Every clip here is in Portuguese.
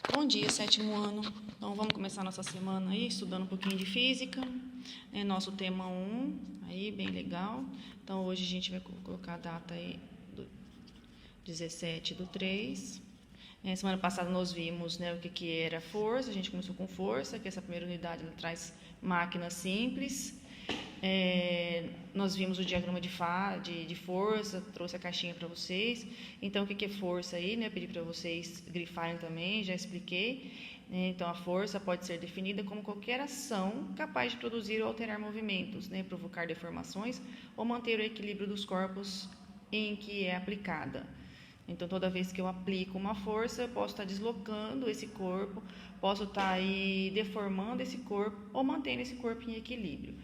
Bom dia, sétimo ano. Então, vamos começar nossa semana aí, estudando um pouquinho de física. É nosso tema 1, aí, bem legal. Então, hoje a gente vai colocar a data aí, do 17/3. Semana passada nós vimos, né, o que era força. A gente começou com força, que essa primeira unidade ela traz máquinas simples. Nós vimos o diagrama de força, trouxe a caixinha para vocês. Então, o que é força aí, né? Eu pedi para vocês grifarem também, já expliquei. Então, a força pode ser definida como qualquer ação capaz de produzir ou alterar movimentos, né? Provocar deformações ou manter o equilíbrio dos corpos em que é aplicada. Então, toda vez que eu aplico uma força, eu posso estar deslocando esse corpo, posso estar aí deformando esse corpo ou mantendo esse corpo em equilíbrio.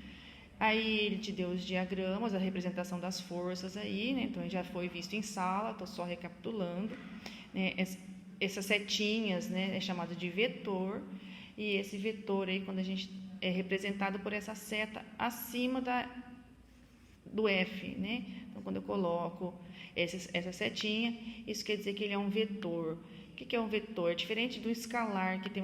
Aí ele te deu os diagramas, a representação das forças aí, né? Então já foi visto em sala, estou só recapitulando. Né? Essas setinhas, né, é chamado de vetor, e esse vetor aí, quando a gente é representado por essa seta acima do F, né? Então, quando eu coloco essa setinha, isso quer dizer que ele é um vetor. O que é um vetor? Diferente do escalar, que tem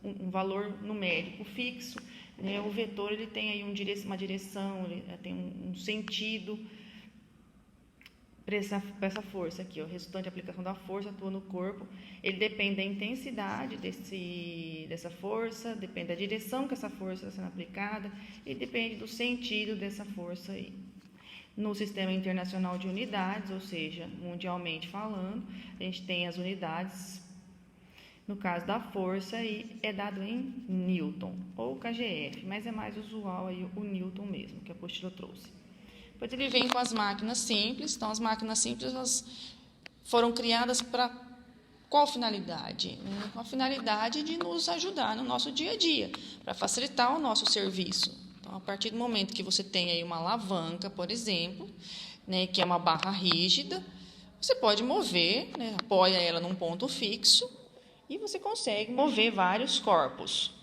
um valor numérico fixo, né? O vetor ele tem aí uma direção, ele tem um sentido para essa força aqui. O resultante de aplicação da força atua no corpo. Ele depende da intensidade dessa força, depende da direção que essa força está sendo aplicada e depende do sentido dessa força aí. No sistema internacional de unidades, ou seja, mundialmente falando, a gente tem as unidades. No caso da força, aí é dado em Newton ou kgf, mas é mais usual aí o Newton mesmo, que a apostila trouxe. Depois ele vem com as máquinas simples. Então, as máquinas simples elas foram criadas para qual finalidade? Com a finalidade de nos ajudar no nosso dia a dia, para facilitar o nosso serviço. Então, a partir do momento que você tem aí uma alavanca, por exemplo, né, que é uma barra rígida, você pode mover, né, apoia ela num ponto fixo e você consegue mover vários corpos.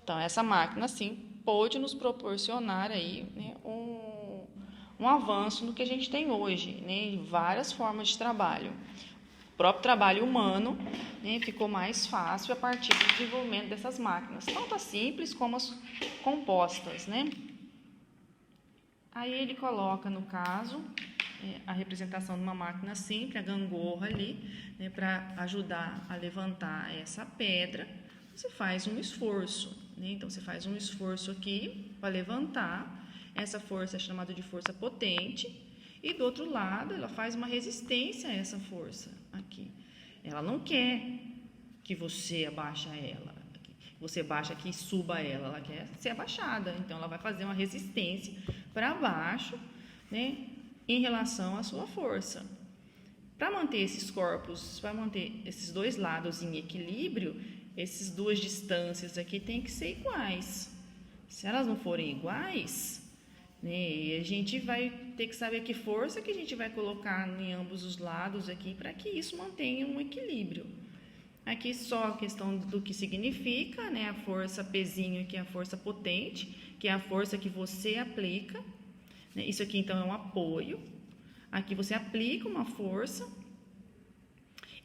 Então, essa máquina, assim, pode nos proporcionar aí, né, um avanço no que a gente tem hoje, né, em várias formas de trabalho. O próprio trabalho humano, né, ficou mais fácil a partir do desenvolvimento dessas máquinas, tanto as simples como as compostas, né? Aí ele coloca, no caso, a representação de uma máquina simples, a gangorra ali, né, para ajudar a levantar essa pedra. Você faz um esforço, né? Então você faz um esforço aqui para levantar. Essa força é chamada de força potente. E do outro lado, ela faz uma resistência a essa força aqui. Ela não quer que você abaixa ela, você baixa aqui e suba ela quer ser abaixada. Então, ela vai fazer uma resistência para baixo, né, em relação à sua força. Para manter esses corpos, para manter esses dois lados em equilíbrio, essas duas distâncias aqui têm que ser iguais. Se elas não forem iguais, né, a gente vai ter que saber que força que a gente vai colocar em ambos os lados aqui para que isso mantenha um equilíbrio. Aqui só a questão do que significa, né? A força pezinho aqui é a força potente, que é a força que você aplica. Né? Isso aqui então é um apoio. Aqui você aplica uma força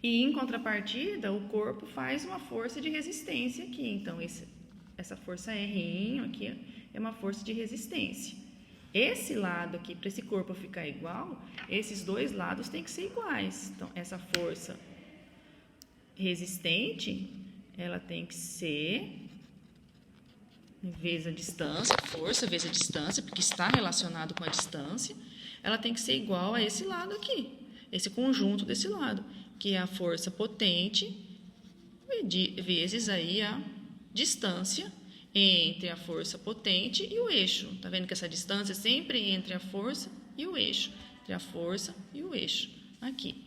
e em contrapartida o corpo faz uma força de resistência aqui. Então essa força R aqui é uma força de resistência. Esse lado aqui, para esse corpo ficar igual, esses dois lados têm que ser iguais. Então essa força resistente, ela tem que ser vezes a distância, força vezes a distância, porque está relacionado com a distância, ela tem que ser igual a esse lado aqui, esse conjunto desse lado, que é a força potente vezes aí a distância entre a força potente e o eixo. Tá vendo que essa distância é sempre entre a força e o eixo, entre a força e o eixo, aqui.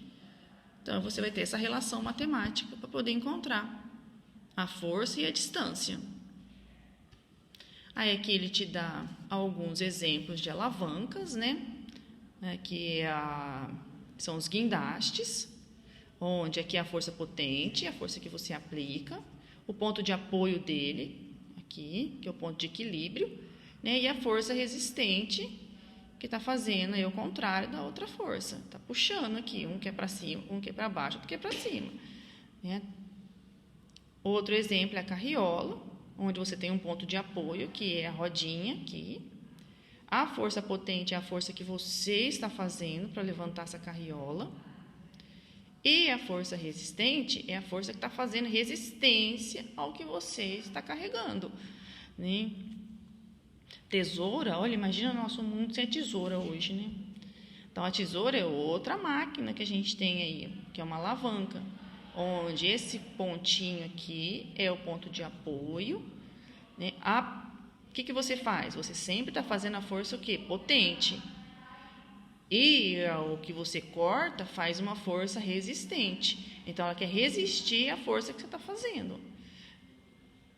Então, você vai ter essa relação matemática para poder encontrar a força e a distância. Aí, aqui ele te dá alguns exemplos de alavancas, né? Aqui são os guindastes, onde aqui é a força potente, a força que você aplica, o ponto de apoio dele, aqui, que é o ponto de equilíbrio, né? E a força resistente, que está fazendo aí o contrário da outra força. Está puxando aqui, um que é para cima, um que é para baixo, outro que é para cima. Né? Outro exemplo é a carriola, onde você tem um ponto de apoio, que é a rodinha aqui. A força potente é a força que você está fazendo para levantar essa carriola. E a força resistente é a força que está fazendo resistência ao que você está carregando, né? Tesoura, olha, imagina o nosso mundo sem a tesoura hoje, né? Então, a tesoura é outra máquina que a gente tem aí, que é uma alavanca, onde esse pontinho aqui é o ponto de apoio, né? O que você faz? Você sempre está fazendo a força o quê? Potente. E o que você corta faz uma força resistente. Então, ela quer resistir à força que você está fazendo.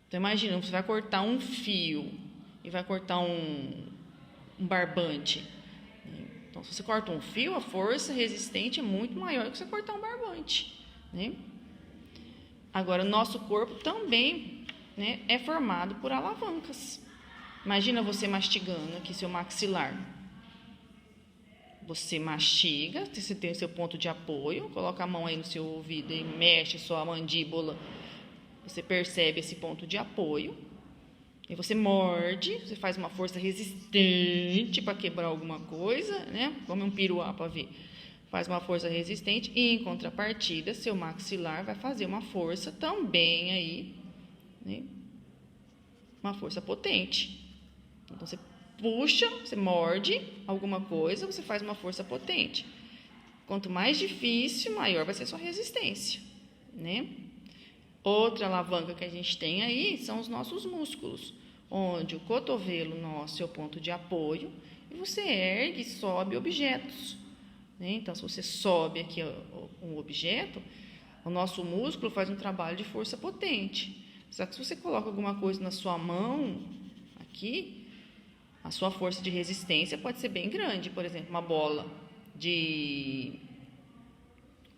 Então, imagina, você vai cortar um fio e vai cortar um barbante. Então, se você corta um fio, a força resistente é muito maior do que você cortar um barbante, né? Agora, o nosso corpo também, né, é formado por alavancas. Imagina você mastigando aqui seu maxilar. Você mastiga, você tem o seu ponto de apoio, coloca a mão aí no seu ouvido e mexe sua mandíbula. Você percebe esse ponto de apoio. E você morde, você faz uma força resistente para quebrar alguma coisa, né? Come um piruá para ver. Faz uma força resistente e, em contrapartida, seu maxilar vai fazer uma força também aí, né? Uma força potente. Então, você puxa, você morde alguma coisa, você faz uma força potente. Quanto mais difícil, maior vai ser sua resistência, né? Outra alavanca que a gente tem aí são os nossos músculos, onde o cotovelo nosso é o ponto de apoio e você ergue e sobe objetos, né? Então, se você sobe aqui um objeto, o nosso músculo faz um trabalho de força potente. Só que se você coloca alguma coisa na sua mão, aqui, a sua força de resistência pode ser bem grande. Por exemplo,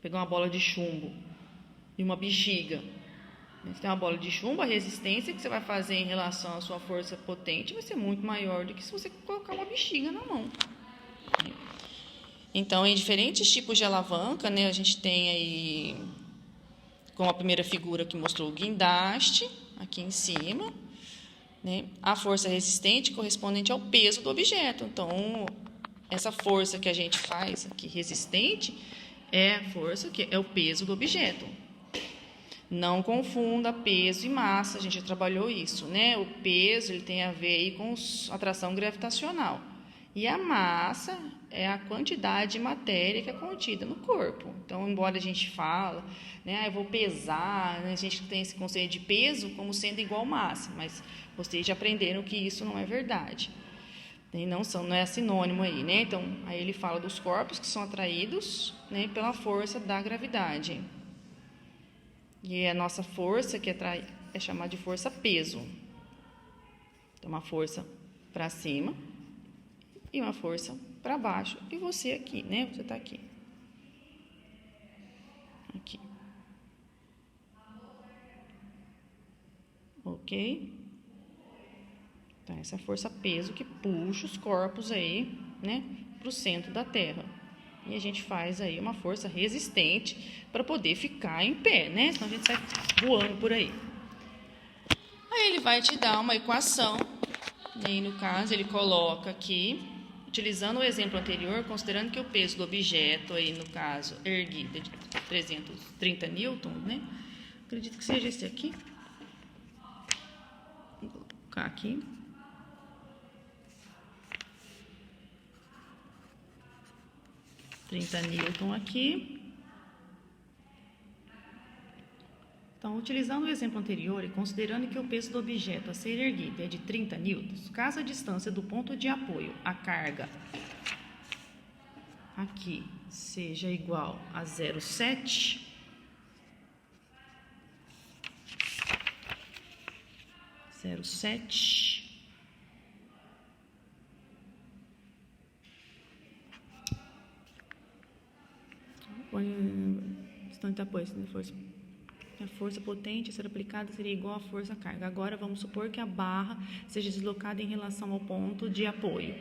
pegar uma bola de chumbo e uma bexiga. Se tem uma bola de chumbo, a resistência que você vai fazer em relação à sua força potente vai ser muito maior do que se você colocar uma bexiga na mão. Então, em diferentes tipos de alavanca, né, a gente tem aí, como a primeira figura que mostrou o guindaste, aqui em cima, né, a força resistente correspondente ao peso do objeto. Então, essa força que a gente faz aqui resistente é a força que é o peso do objeto. Não confunda peso e massa, a gente já trabalhou isso, né? O peso ele tem a ver aí com atração gravitacional. E a massa é a quantidade de matéria que é contida no corpo. Então, embora a gente fale, né, eu vou pesar, né, a gente tem esse conceito de peso como sendo igual massa, mas vocês já aprenderam que isso não é verdade. Não é sinônimo aí, né? Então, aí ele fala dos corpos que são atraídos, né, pela força da gravidade. E a nossa força que é chamada de força peso. Então, uma força para cima e uma força para baixo. E você aqui, né? Você está aqui. Aqui. Ok? Então, essa força peso que puxa os corpos aí, né, para o centro da Terra. E a gente faz aí uma força resistente para poder ficar em pé, né? Senão a gente sai voando por aí. Aí ele vai te dar uma equação, e no caso ele coloca aqui, utilizando o exemplo anterior, considerando que o peso do objeto, aí no caso erguido, é de 330 newtons, né? Acredito que seja esse aqui. Vou colocar aqui. Newton aqui. Então, utilizando o exemplo anterior e considerando que o peso do objeto a ser erguido é de 30 newtons, caso a distância do ponto de apoio à carga aqui seja igual a 0,7, distância de apoio, a força potente a ser aplicada seria igual à força carga. Agora, vamos supor que a barra seja deslocada em relação ao ponto de apoio,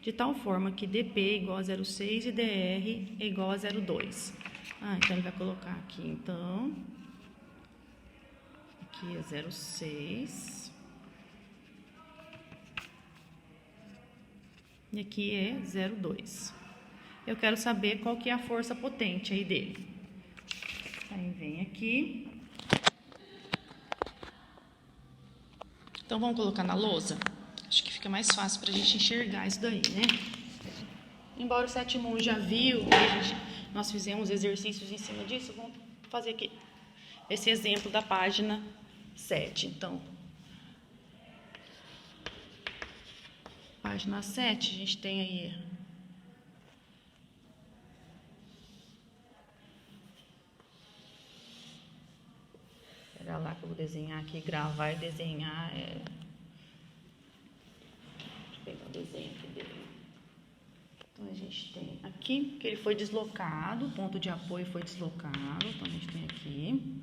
de tal forma que dP é igual a 0,6 e dr é igual a 0,2. Então, ele vai colocar aqui, então, Aqui é 0,6. E aqui é 0,2. Eu quero saber qual que é a força potente aí dele. Aí vem aqui. Então, vamos colocar na lousa? Acho que fica mais fácil pra gente enxergar isso daí, né? Embora o sétimo já viu, nós fizemos exercícios em cima disso, vamos fazer aqui esse exemplo da página 7. Então, página 7, a gente tem aí pera lá que eu vou desenhar aqui, gravar e desenhar. Deixa eu pegar o desenho aqui dele. Então, a gente tem aqui que ele foi deslocado, o ponto de apoio foi deslocado. Então, a gente tem aqui,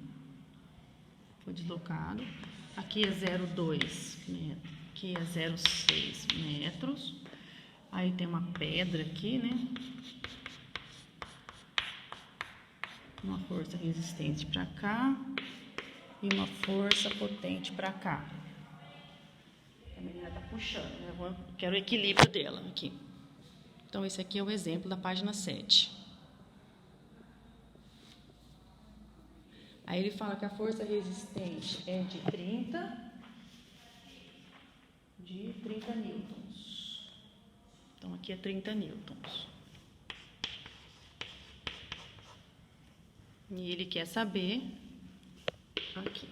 foi deslocado. Aqui é 0,2 metros, aqui é 0,6 metros. Aí tem uma pedra aqui, né? Uma força resistente para cá e uma força potente para cá. A menina tá puxando, né? Eu quero o equilíbrio dela aqui. Então, esse aqui é o exemplo da página 7. Aí ele fala que a força resistente é de 30 newtons. Então, aqui é 30 newtons. E ele quer saber aqui.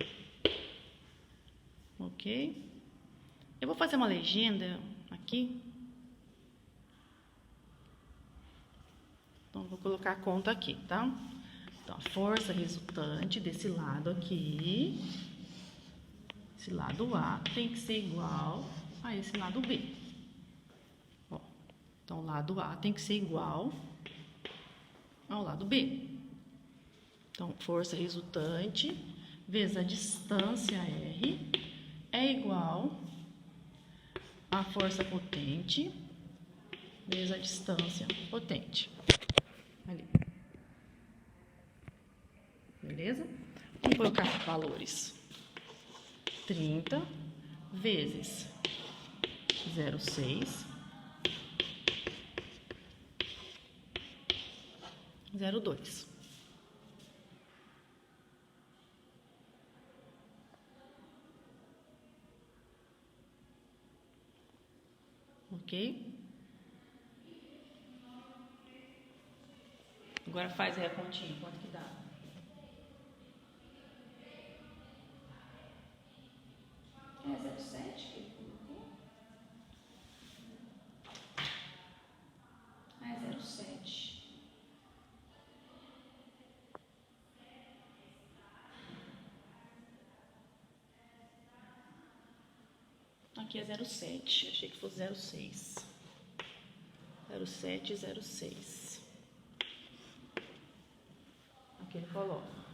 Ok? Eu vou fazer uma legenda aqui. Então, vou colocar a conta aqui, tá? Então, a força resultante desse lado aqui, esse lado A, tem que ser igual a esse lado B. Ó, então, o lado A tem que ser igual ao lado B. Então, força resultante vezes a distância R é igual a força potente vezes a distância potente. Ali. Beleza? Vamos colocar valores. 30 vezes 0,6, 0,2. Ok? Agora faz aí a continha, quanto que dá? É 0,7 que ele colocou? Ah, é 0,7. Aqui é 0,7, achei que fosse 0,6. 0,7 e 0,6. Aqui ele coloca.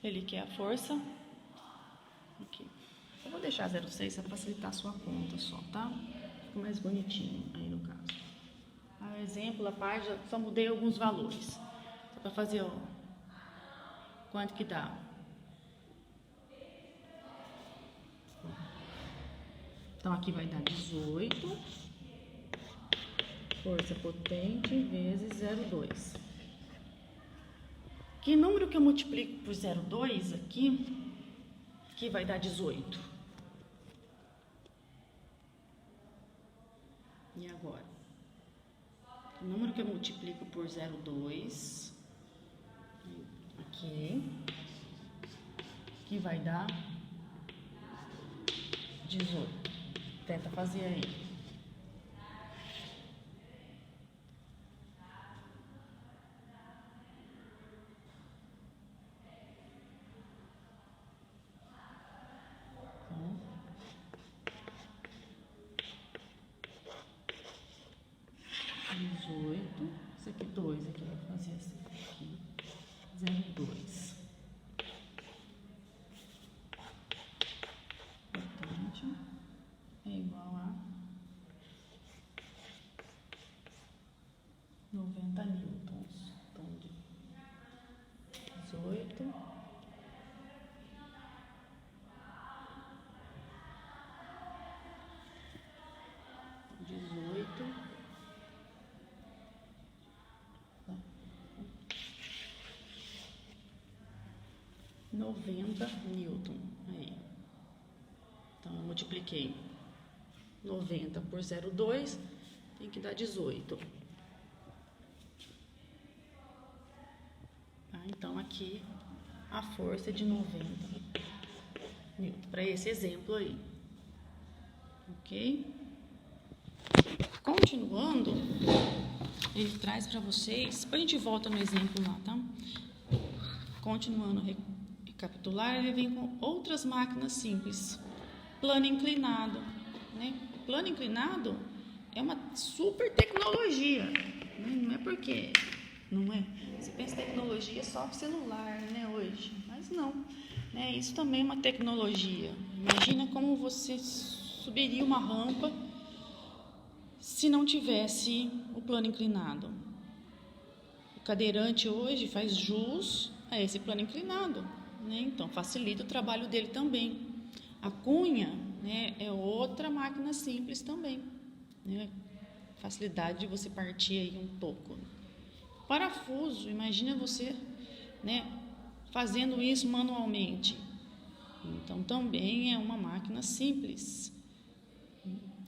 Ele quer a força. Aqui. Eu vou deixar 0,6 para facilitar a sua conta só, tá? Fica mais bonitinho aí no caso. A exemplo, a página, só mudei alguns valores. Só para fazer, ó, quanto que dá. Então, aqui vai dar 18. Força potente vezes 0,2. Que número que eu multiplico por 0,2 aqui, que vai dar 18? E agora? O número que eu multiplico por 0,2 aqui, que vai dar 18. Tenta fazer aí. Isso aqui 2, aqui vai fazer assim, aqui, 0,2. Portanto, é igual a 90 newton. Aí. Então, eu multipliquei 90 por 0,2, tem que dar 18. Tá? Então, aqui a força é de 90 newton, para esse exemplo aí. Ok? Continuando, ele traz para vocês, depois a gente volta no exemplo lá, tá? Continuando recapitular, ele vem com outras máquinas simples. Plano inclinado, né? Plano inclinado é uma super tecnologia, né? Não é porque, não é? Você pensa em tecnologia só celular, né, hoje, mas não, né? Isso também é uma tecnologia. Imagina como você subiria uma rampa se não tivesse o plano inclinado. O cadeirante hoje faz jus a esse plano inclinado, né? Então facilita o trabalho dele também. A cunha, né, é outra máquina simples também, né? Facilidade de você partir aí um toco. Parafuso, imagina você, né, fazendo isso manualmente. Então também é uma máquina simples.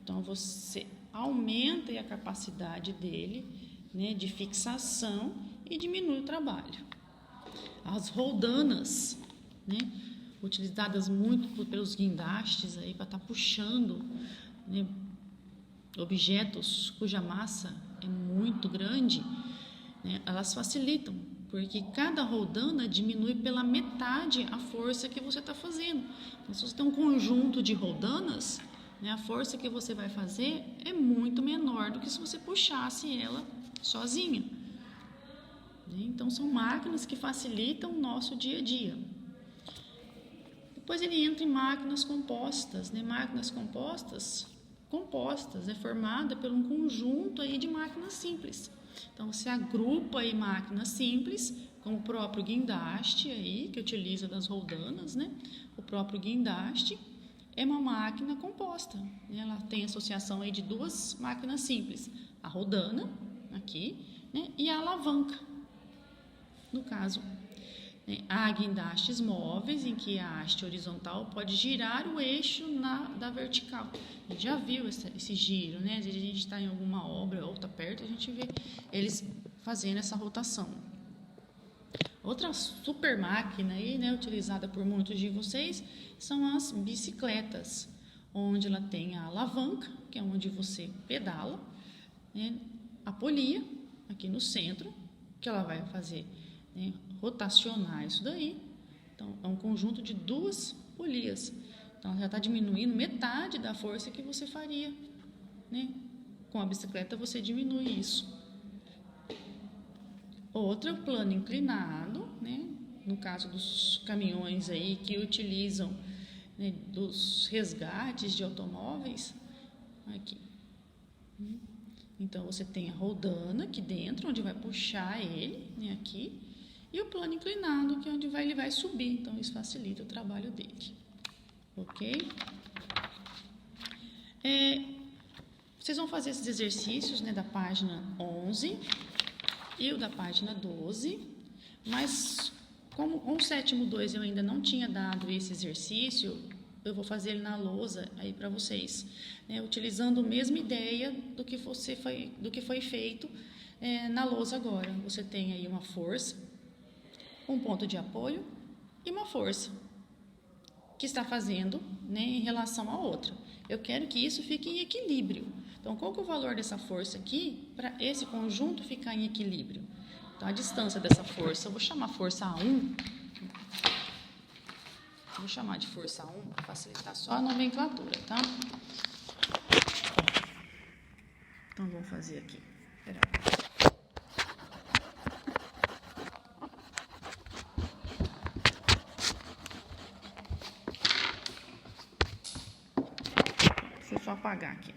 Então você aumenta a capacidade dele, né, de fixação e diminui o trabalho. As roldanas, né, utilizadas muito pelos guindastes aí para estar puxando, né, objetos cuja massa é muito grande, né, elas facilitam, porque cada roldana diminui pela metade a força que você está fazendo. Então, se você tem um conjunto de roldanas, né, a força que você vai fazer é muito menor do que se você puxasse ela sozinha. Então, são máquinas que facilitam o nosso dia a dia. Depois ele entra em máquinas compostas, né? Máquinas compostas é formada por um conjunto aí de máquinas simples. Então, você agrupa aí máquinas simples, como o próprio guindaste aí, que utiliza das roldanas, né? O próprio guindaste é uma máquina composta, né? Ela tem associação aí de duas máquinas simples, a roldana, aqui, né? E a alavanca, no caso. Há guindastes móveis em que a haste horizontal pode girar o eixo da vertical. A gente já viu esse giro, né? Às vezes a gente está em alguma obra ou está perto, a gente vê eles fazendo essa rotação. Outra super máquina aí, né, utilizada por muitos de vocês, são as bicicletas, onde ela tem a alavanca, que é onde você pedala, né? A polia, aqui no centro, que ela vai fazer, né, rotacionar isso daí. Então, é um conjunto de duas polias. Então, ela já está diminuindo metade da força que você faria, né? Com a bicicleta, você diminui isso. Outra, o plano inclinado, né? No caso dos caminhões aí que utilizam, né, dos resgates de automóveis, aqui. Então, você tem a roldana aqui dentro, onde vai puxar ele, né, aqui. E o plano inclinado, que é onde ele vai subir. Então, isso facilita o trabalho dele. Ok? Vocês vão fazer esses exercícios, né, da página 11 e o da página 12. Mas, como o sétimo 2 eu ainda não tinha dado esse exercício, eu vou fazer ele na lousa aí para vocês, né, utilizando a mesma ideia do que foi feito na lousa agora. Você tem aí uma força, um ponto de apoio e uma força que está fazendo, né, em relação à outra. Eu quero que isso fique em equilíbrio. Então, qual que é o valor dessa força aqui para esse conjunto ficar em equilíbrio? Então, a distância dessa força, eu vou chamar força A1. Vou chamar de força A1 para facilitar só a nomenclatura, tá? Então, vamos fazer aqui. Espera aí. Só apagar aqui.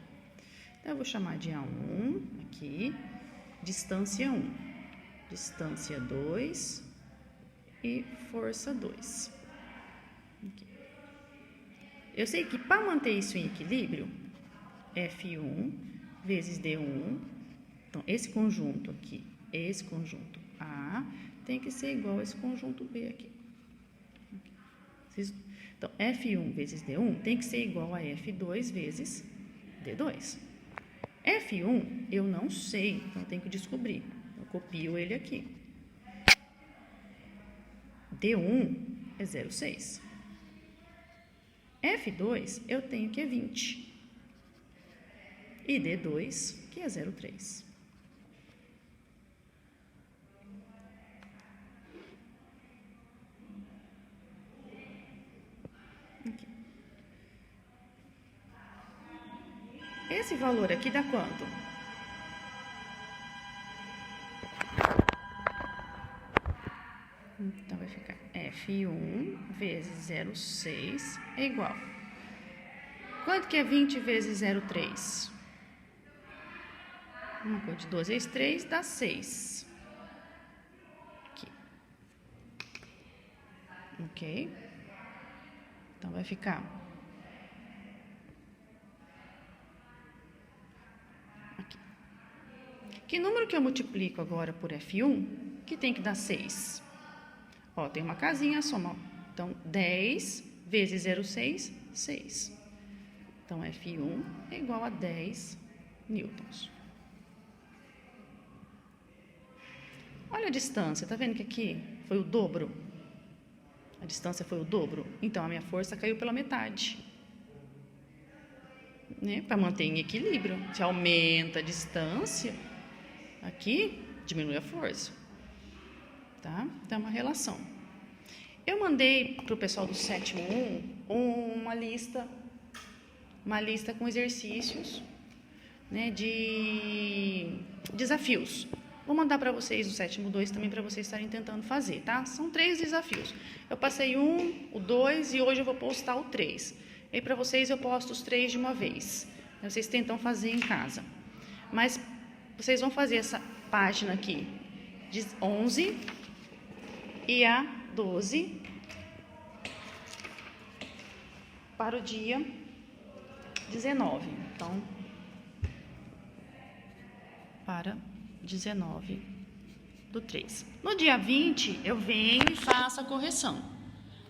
Então, eu vou chamar de A1 aqui, distância 1, distância 2, e força 2. Eu sei que para manter isso em equilíbrio, F1 vezes D1, então esse conjunto aqui, esse conjunto A, tem que ser igual a esse conjunto B aqui. Então, F1 vezes D1 tem que ser igual a F2 vezes D2. F1 eu não sei, então eu tenho que descobrir. Eu copio ele aqui. D1 é 0,6. F2 eu tenho que é 20. E D2 que é 0,3. Aqui. Esse valor aqui dá quanto? Então, vai ficar F1 vezes 0,6 é igual. Quanto que é 20 vezes 0,3? Uma coisa de 2 vezes 3 dá 6. Aqui. Ok? Então, vai ficar... Aqui. Que número que eu multiplico agora por F1 que tem que dar 6? Ó, tem uma casinha soma. Então, 10 vezes 0,6, 6. Então, F1 é igual a 10 newtons. Olha a distância, tá vendo que aqui foi o dobro? A distância foi o dobro? Então, a minha força caiu pela metade. Né? Para manter em equilíbrio. Se aumenta a distância, aqui diminui a força. Tá? Então, é uma relação. Eu mandei para o pessoal do sétimo 1 uma lista com exercícios, né, de desafios. Vou mandar para vocês o sétimo 2 também para vocês estarem tentando fazer, tá? São 3 desafios. Eu passei o 2 e hoje eu vou postar o 3. E para vocês eu posto os 3 de uma vez. Vocês tentam fazer em casa. Mas vocês vão fazer essa página aqui de 11 e a 12 para o dia 19. Então, para 19 do 3. No dia 20, eu venho e faço a correção.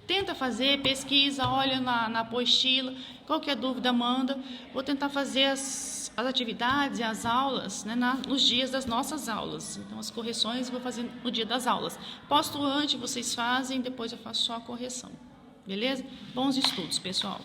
Tenta fazer, pesquisa, olha na apostila, qualquer dúvida manda. Vou tentar fazer as atividades e as aulas, né, nos dias das nossas aulas. Então, as correções eu vou fazer no dia das aulas. Posto antes, vocês fazem, depois eu faço só a correção. Beleza? Bons estudos, pessoal!